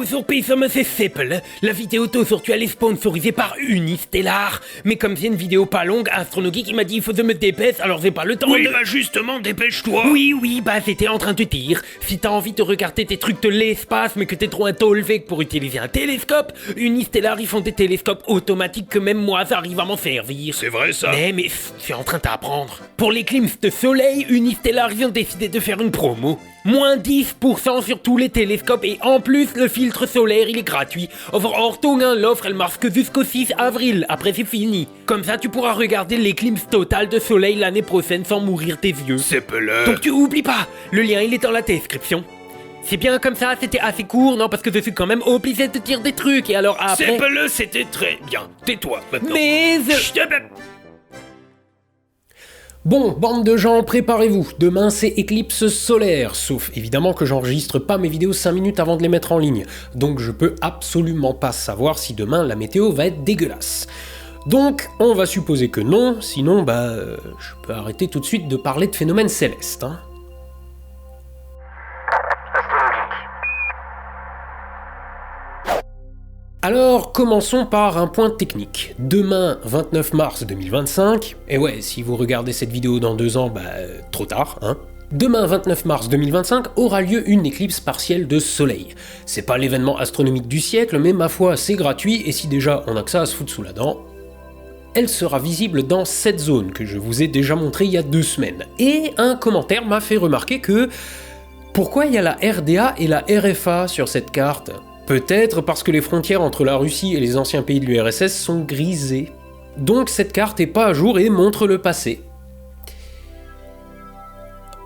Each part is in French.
Bonjour personne, c'est Seppel. La vidéo d'aujourd'hui elle est sponsorisée par Unistellar. Mais comme c'est une vidéo pas longue, Astronogeek il m'a dit il faut que je me dépêche, alors j'ai pas le temps Oui, de... bah justement, dépêche-toi. Oui, bah j'étais en train de te dire. Si t'as envie de regarder tes trucs de l'espace mais que t'es trop un tolvec pour utiliser un télescope, Unistellar ils font des télescopes automatiques que même moi ça arrive à m'en servir. C'est vrai ça. Mais je suis en train d'apprendre. Pour l'éclipse de soleil, Unistellar ils ont décidé de faire une promo. Moins 10% sur tous les télescopes et en plus le filtre solaire il est gratuit. L'offre elle marche que jusqu'au 6 avril, après c'est fini. Comme ça tu pourras regarder l'éclipse totale de soleil l'année prochaine sans mourir tes yeux. Seppel. Donc tu oublies pas, le lien il est dans la description. C'est bien comme ça, c'était assez court, non parce que je suis quand même obligé de dire des trucs et alors après... Seppel, c'était très bien. Tais-toi maintenant. Mais... Chut, Bon, bande de gens, préparez-vous, demain c'est éclipse solaire, sauf évidemment que j'enregistre pas mes vidéos 5 minutes avant de les mettre en ligne, donc je peux absolument pas savoir si demain la météo va être dégueulasse. Donc on va supposer que non, sinon je peux arrêter tout de suite de parler de phénomènes célestes. Alors, commençons par un point technique. Demain, 29 mars 2025, et ouais, si vous regardez cette vidéo dans 2 ans, trop tard, hein. Demain, 29 mars 2025, aura lieu une éclipse partielle de soleil. C'est pas l'événement astronomique du siècle, mais ma foi, c'est gratuit, et si déjà on a que ça à se foutre sous la dent, elle sera visible dans cette zone que je vous ai déjà montrée il y a 2 semaines. Et un commentaire m'a fait remarquer que... Pourquoi il y a la RDA et la RFA sur cette carte ? Peut-être parce que les frontières entre la Russie et les anciens pays de l'URSS sont grisées. Donc cette carte est pas à jour et montre le passé.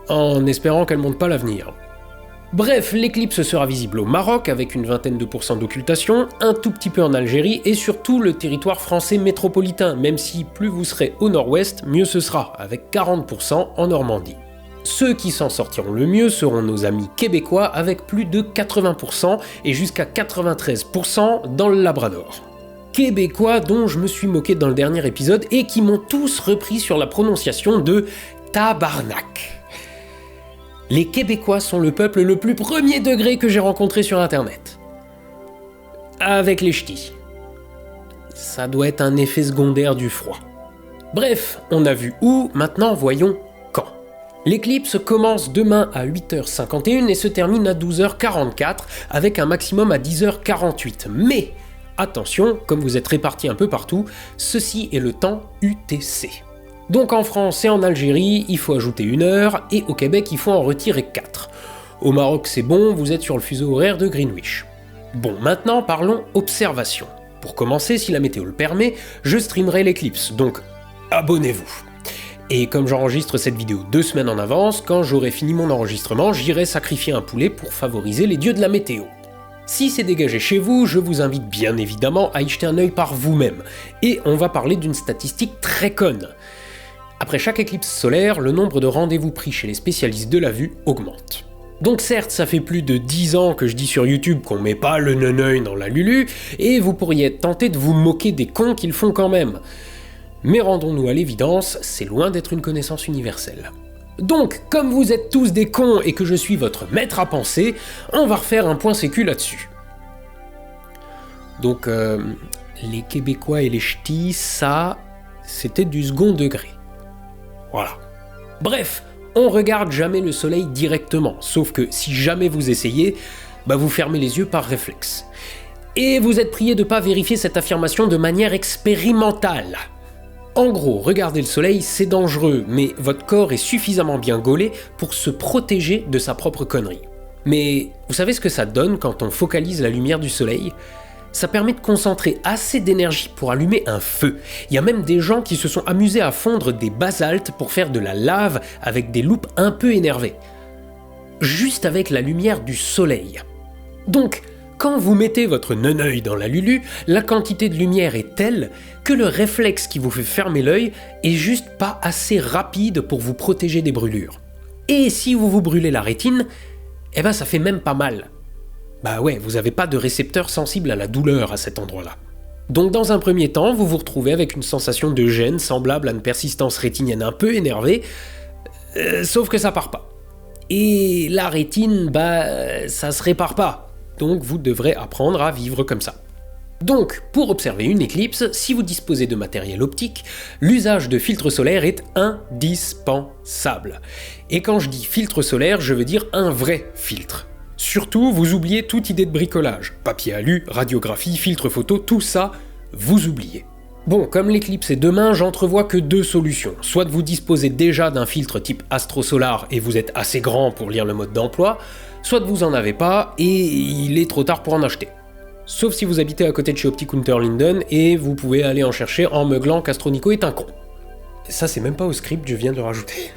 En espérant qu'elle montre pas l'avenir. Bref, l'éclipse sera visible au Maroc avec une 20% d'occultation, un tout petit peu en Algérie et surtout le territoire français métropolitain, même si plus vous serez au nord-ouest, mieux ce sera, avec 40% en Normandie. Ceux qui s'en sortiront le mieux seront nos amis québécois avec plus de 80% et jusqu'à 93% dans le Labrador. Québécois dont je me suis moqué dans le dernier épisode et qui m'ont tous repris sur la prononciation de tabarnak. Les Québécois sont le peuple le plus premier degré que j'ai rencontré sur internet. Avec les ch'tis. Ça doit être un effet secondaire du froid. Bref, on a vu où, maintenant voyons quand. L'éclipse commence demain à 8h51 et se termine à 12h44 avec un maximum à 10h48. Mais attention, comme vous êtes répartis un peu partout, ceci est le temps UTC. Donc en France et en Algérie, il faut ajouter 1 heure et au Québec, il faut en retirer 4. Au Maroc, c'est bon, vous êtes sur le fuseau horaire de Greenwich. Bon, maintenant parlons observation. Pour commencer, si la météo le permet, je streamerai l'éclipse, donc abonnez-vous. Et comme j'enregistre cette vidéo 2 semaines en avance, quand j'aurai fini mon enregistrement, j'irai sacrifier un poulet pour favoriser les dieux de la météo. Si c'est dégagé chez vous, je vous invite bien évidemment à y jeter un œil par vous-même. Et on va parler d'une statistique très conne. Après chaque éclipse solaire, le nombre de rendez-vous pris chez les spécialistes de la vue augmente. Donc certes, ça fait plus de 10 ans que je dis sur YouTube qu'on met pas le neneuil dans la lulu, et vous pourriez être tenté de vous moquer des cons qu'ils font quand même. Mais rendons-nous à l'évidence, c'est loin d'être une connaissance universelle. Donc, comme vous êtes tous des cons et que je suis votre maître à penser, on va refaire un point sécu là-dessus. Donc, les Québécois et les ch'tis, ça, c'était du second degré. Voilà. Bref, on regarde jamais le soleil directement, sauf que si jamais vous essayez, vous fermez les yeux par réflexe. Et vous êtes prié de pas vérifier cette affirmation de manière expérimentale. En gros, regarder le soleil, c'est dangereux, mais votre corps est suffisamment bien gaulé pour se protéger de sa propre connerie. Mais vous savez ce que ça donne quand on focalise la lumière du soleil ? Ça permet de concentrer assez d'énergie pour allumer un feu. Il y a même des gens qui se sont amusés à fondre des basaltes pour faire de la lave avec des loupes un peu énervées. Juste avec la lumière du soleil. Donc, quand vous mettez votre neneuil dans la lulu, la quantité de lumière est telle que le réflexe qui vous fait fermer l'œil est juste pas assez rapide pour vous protéger des brûlures. Et si vous vous brûlez la rétine, ça fait même pas mal. Vous avez pas de récepteur sensible à la douleur à cet endroit-là. Donc dans un premier temps, vous vous retrouvez avec une sensation de gêne semblable à une persistance rétinienne un peu énervée, sauf que ça part pas. Et la rétine, ça se répare pas. donc vous devrez apprendre à vivre comme ça. Donc, pour observer une éclipse, si vous disposez de matériel optique, l'usage de filtre solaire est indispensable. Et quand je dis filtre solaire, je veux dire un vrai filtre. Surtout, vous oubliez toute idée de bricolage. Papier alu, radiographie, filtre photo, tout ça, vous oubliez. Bon, comme l'éclipse est demain, j'entrevois que deux solutions. Soit vous disposez déjà d'un filtre type astrosolar et vous êtes assez grand pour lire le mode d'emploi, soit vous en avez pas et il est trop tard pour en acheter. Sauf si vous habitez à côté de chez Optic Unterlinden et vous pouvez aller en chercher en meuglant qu'Astronico est un con. Ça c'est même pas au script, je viens de le rajouter.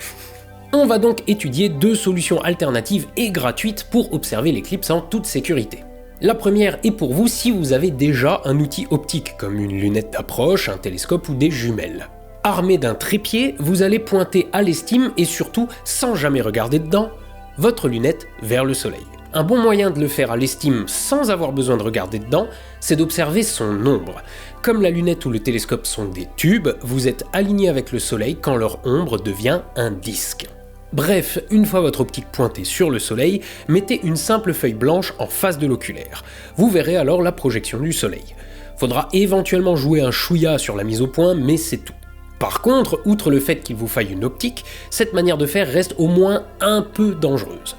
On va donc étudier deux solutions alternatives et gratuites pour observer l'éclipse en toute sécurité. La première est pour vous si vous avez déjà un outil optique comme une lunette d'approche, un télescope ou des jumelles. Armé d'un trépied, vous allez pointer à l'estime et surtout, sans jamais regarder dedans, votre lunette vers le soleil. Un bon moyen de le faire à l'estime sans avoir besoin de regarder dedans, c'est d'observer son ombre. Comme la lunette ou le télescope sont des tubes, vous êtes aligné avec le soleil quand leur ombre devient un disque. Bref, une fois votre optique pointée sur le soleil, mettez une simple feuille blanche en face de l'oculaire. Vous verrez alors la projection du soleil. Faudra éventuellement jouer un chouïa sur la mise au point, mais c'est tout. Par contre, outre le fait qu'il vous faille une optique, cette manière de faire reste au moins un peu dangereuse.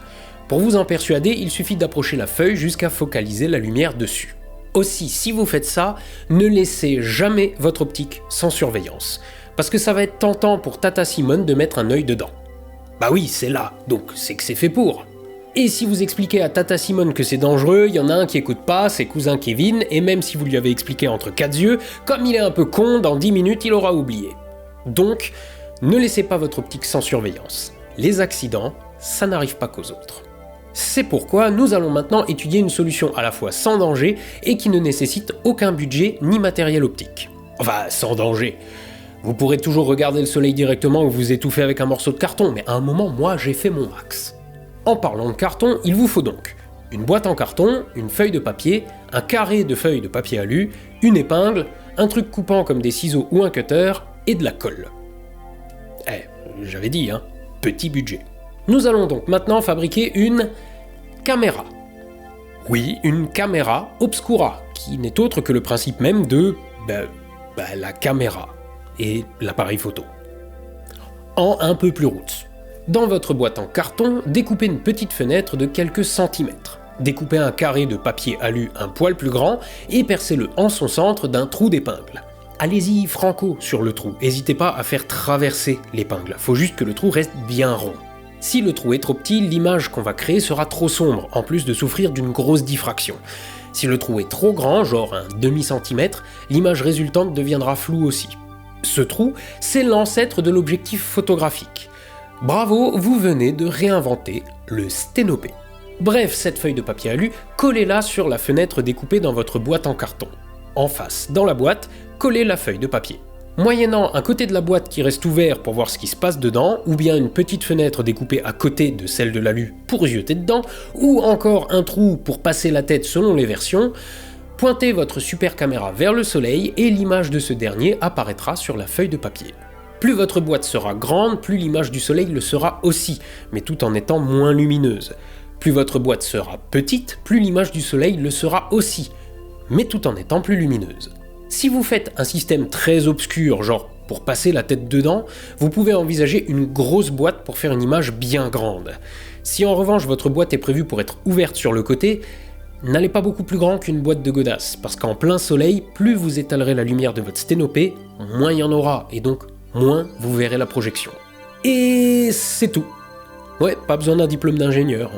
Pour vous en persuader, il suffit d'approcher la feuille jusqu'à focaliser la lumière dessus. Aussi, si vous faites ça, ne laissez jamais votre optique sans surveillance, parce que ça va être tentant pour Tata Simone de mettre un œil dedans. Bah oui, c'est là, donc c'est que c'est fait pour. Et si vous expliquez à Tata Simone que c'est dangereux, il y en a un qui écoute pas, c'est cousin Kevin, et même si vous lui avez expliqué entre quatre yeux, comme il est un peu con, dans 10 minutes il aura oublié. Donc, ne laissez pas votre optique sans surveillance. Les accidents, ça n'arrive pas qu'aux autres. C'est pourquoi nous allons maintenant étudier une solution à la fois sans danger et qui ne nécessite aucun budget ni matériel optique. Enfin, sans danger. Vous pourrez toujours regarder le soleil directement ou vous étouffer avec un morceau de carton, mais à un moment, moi, j'ai fait mon max. En parlant de carton, il vous faut donc une boîte en carton, une feuille de papier, un carré de feuilles de papier alu, une épingle, un truc coupant comme des ciseaux ou un cutter, et de la colle. J'avais dit, petit budget. Nous allons donc maintenant fabriquer une caméra. Oui, une caméra obscura, qui n'est autre que le principe même de la caméra et l'appareil photo. En un peu plus roots. Dans votre boîte en carton, découpez une petite fenêtre de quelques centimètres. Découpez un carré de papier alu un poil plus grand et percez-le en son centre d'un trou d'épingle. Allez-y franco sur le trou, n'hésitez pas à faire traverser l'épingle, faut juste que le trou reste bien rond. Si le trou est trop petit, l'image qu'on va créer sera trop sombre, en plus de souffrir d'une grosse diffraction. Si le trou est trop grand, genre un demi-centimètre, l'image résultante deviendra floue aussi. Ce trou, c'est l'ancêtre de l'objectif photographique. Bravo, vous venez de réinventer le sténopé. Bref, cette feuille de papier alu, collez-la sur la fenêtre découpée dans votre boîte en carton. En face, dans la boîte, collez la feuille de papier. Moyennant un côté de la boîte qui reste ouvert pour voir ce qui se passe dedans, ou bien une petite fenêtre découpée à côté de celle de l'alu pour jeter dedans, ou encore un trou pour passer la tête selon les versions, pointez votre super caméra vers le soleil et l'image de ce dernier apparaîtra sur la feuille de papier. Plus votre boîte sera grande, plus l'image du soleil le sera aussi, mais tout en étant moins lumineuse. Plus votre boîte sera petite, plus l'image du soleil le sera aussi, mais tout en étant plus lumineuse. Si vous faites un système très obscur, genre pour passer la tête dedans, vous pouvez envisager une grosse boîte pour faire une image bien grande. Si en revanche votre boîte est prévue pour être ouverte sur le côté, n'allez pas beaucoup plus grand qu'une boîte de godasses, parce qu'en plein soleil, plus vous étalerez la lumière de votre sténopé, moins il y en aura, et donc moins vous verrez la projection. Et c'est tout. Ouais, pas besoin d'un diplôme d'ingénieur.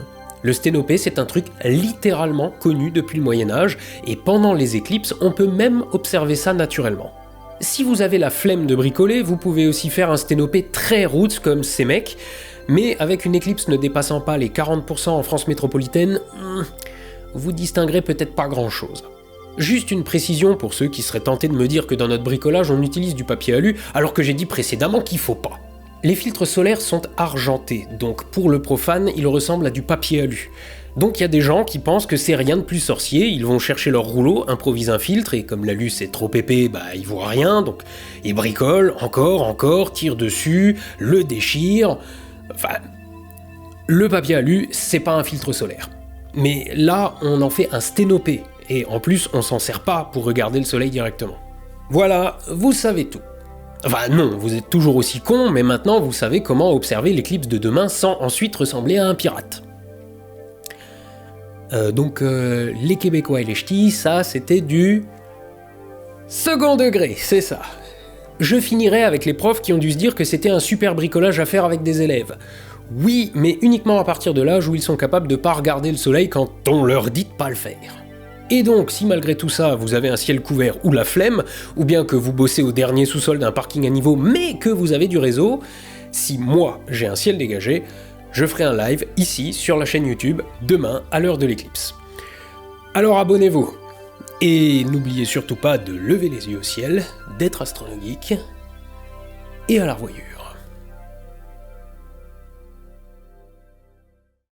Le sténopé, c'est un truc littéralement connu depuis le Moyen-Âge, et pendant les éclipses, on peut même observer ça naturellement. Si vous avez la flemme de bricoler, vous pouvez aussi faire un sténopé très roots comme ces mecs, mais avec une éclipse ne dépassant pas les 40% en France métropolitaine, vous distinguerez peut-être pas grand-chose. Juste une précision pour ceux qui seraient tentés de me dire que dans notre bricolage on utilise du papier alu, alors que j'ai dit précédemment qu'il faut pas. Les filtres solaires sont argentés, donc pour le profane, ils ressemblent à du papier alu. Donc il y a des gens qui pensent que c'est rien de plus sorcier, ils vont chercher leur rouleau, improvisent un filtre, et comme l'alu c'est trop épais, ils voient rien, donc ils bricolent, encore, tirent dessus, le déchirent... Enfin, le papier alu, c'est pas un filtre solaire. Mais là, on en fait un sténopé, et en plus, on s'en sert pas pour regarder le soleil directement. Voilà, vous savez tout. Enfin non, vous êtes toujours aussi con, mais maintenant vous savez comment observer l'éclipse de demain sans ensuite ressembler à un pirate. Les Québécois et les ch'tis, ça c'était du second degré, c'est ça. Je finirai avec les profs qui ont dû se dire que c'était un super bricolage à faire avec des élèves. Oui, mais uniquement à partir de l'âge où ils sont capables de pas regarder le soleil quand on leur dit de pas le faire. Et donc, si malgré tout ça, vous avez un ciel couvert ou la flemme, ou bien que vous bossez au dernier sous-sol d'un parking à niveau, mais que vous avez du réseau, si moi j'ai un ciel dégagé, je ferai un live ici sur la chaîne YouTube demain à l'heure de l'éclipse. Alors abonnez-vous, et n'oubliez surtout pas de lever les yeux au ciel, d'être astronomique, et à la revoyure.